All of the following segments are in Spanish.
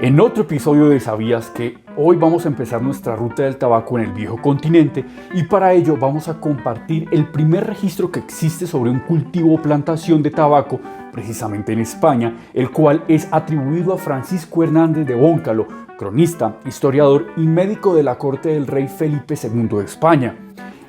En otro episodio de ¿Sabías qué? Hoy vamos a empezar nuestra ruta del tabaco en el viejo continente y para ello vamos a compartir el primer registro que existe sobre un cultivo o plantación de tabaco precisamente en España, el cual es atribuido a Francisco Hernández de Bóncalo, cronista, historiador y médico de la corte del rey Felipe II de España.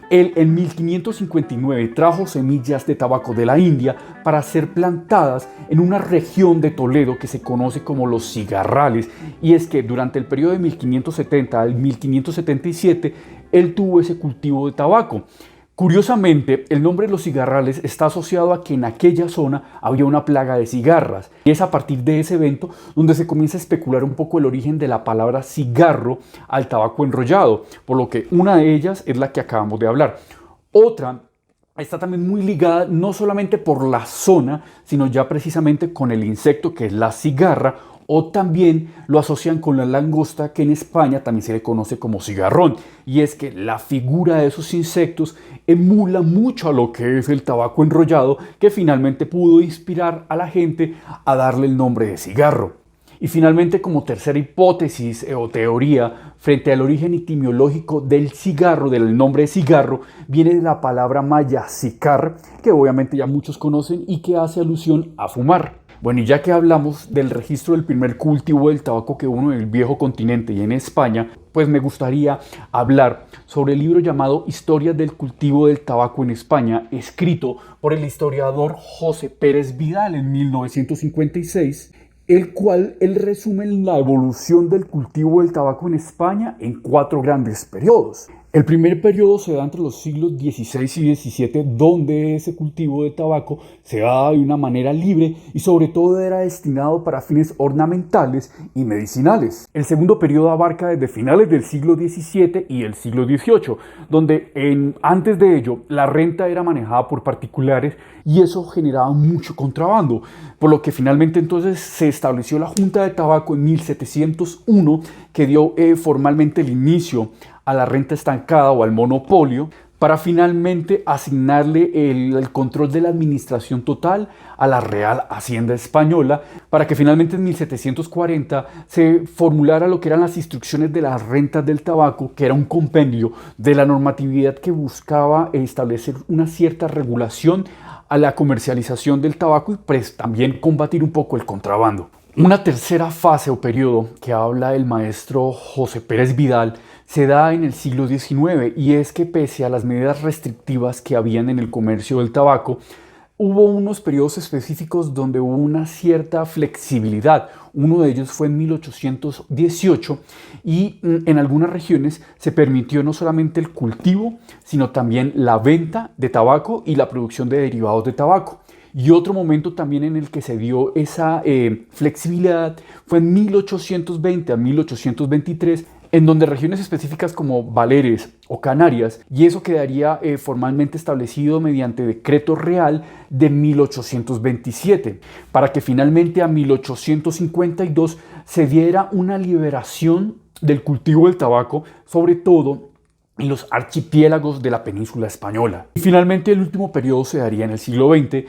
Él en 1559 trajo semillas de tabaco de la India para ser plantadas en una región de Toledo que se conoce como los cigarrales, y es que durante el periodo de 1570 al 1577 él tuvo ese cultivo de tabaco. Curiosamente, el nombre de los cigarrales está asociado a que en aquella zona había una plaga de cigarras, y es a partir de ese evento donde se comienza a especular un poco el origen de la palabra cigarro al tabaco enrollado, por lo que una de ellas es la que acabamos de hablar. Otra está también muy ligada no solamente por la zona, sino ya precisamente con el insecto que es la cigarra, o también lo asocian con la langosta, que en España también se le conoce como cigarrón. Y es que la figura de esos insectos emula mucho a lo que es el tabaco enrollado, que finalmente pudo inspirar a la gente a darle el nombre de cigarro. Y finalmente, como tercera hipótesis o teoría frente al origen etimológico del cigarro, del nombre de cigarro, viene de la palabra maya sicar, que obviamente ya muchos conocen y que hace alusión a fumar. Bueno, y ya que hablamos del registro del primer cultivo del tabaco que hubo en el viejo continente y en España, pues me gustaría hablar sobre el libro llamado Historias del cultivo del tabaco en España, escrito por el historiador José Pérez Vidal en 1956, el cual él resume la evolución del cultivo del tabaco en España en 4 grandes periodos. El primer periodo se da entre los siglos XVI y XVII, donde ese cultivo de tabaco se daba de una manera libre y sobre todo era destinado para fines ornamentales y medicinales. El segundo periodo abarca desde finales del siglo XVII y el siglo XVIII, donde antes de ello la renta era manejada por particulares y eso generaba mucho contrabando, por lo que finalmente entonces se estableció la Junta de Tabaco en 1701, que dio formalmente el inicio a la renta estancada o al monopolio, para finalmente asignarle el control de la administración total a la Real Hacienda Española, para que finalmente en 1740 se formulara lo que eran las instrucciones de las rentas del tabaco, que era un compendio de la normatividad que buscaba establecer una cierta regulación a la comercialización del tabaco y pues también combatir un poco el contrabando. Una tercera fase o periodo que habla el maestro José Pérez Vidal se da en el siglo XIX, y es que pese a las medidas restrictivas que habían en el comercio del tabaco, hubo unos periodos específicos donde hubo una cierta flexibilidad. Uno de ellos fue en 1818 y en algunas regiones se permitió no solamente el cultivo, sino también la venta de tabaco y la producción de derivados de tabaco. Y otro momento también en el que se dio esa flexibilidad fue en 1820 a 1823, en donde regiones específicas como Baleares o Canarias, y eso quedaría formalmente establecido mediante decreto real de 1827, para que finalmente a 1852 se diera una liberación del cultivo del tabaco, sobre todo en los archipiélagos de la península española. Y finalmente el último periodo se daría en el siglo XX,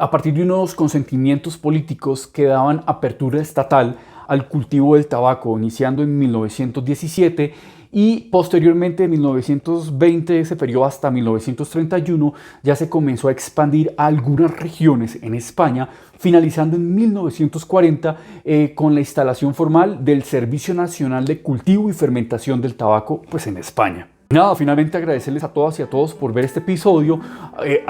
a partir de unos consentimientos políticos que daban apertura estatal al cultivo del tabaco, iniciando en 1917 y posteriormente en 1920, ese periodo hasta 1931, ya se comenzó a expandir a algunas regiones en España, finalizando en 1940 con la instalación formal del Servicio Nacional de Cultivo y Fermentación del Tabaco, pues en España. Nada, finalmente agradecerles a todas y a todos por ver este episodio,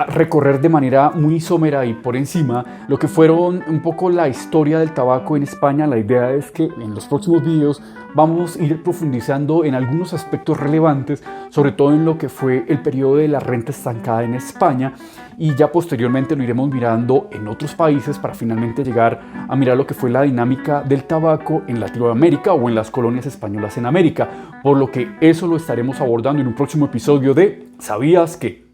recorrer de manera muy somera y por encima lo que fueron un poco la historia del tabaco en España. La idea es que en los próximos videos vamos a ir profundizando en algunos aspectos relevantes, sobre todo en lo que fue el periodo de la renta estancada en España, y ya posteriormente lo iremos mirando en otros países para finalmente llegar a mirar lo que fue la dinámica del tabaco en Latinoamérica o en las colonias españolas en América, por lo que eso lo estaremos abordando en un próximo episodio de ¿Sabías qué?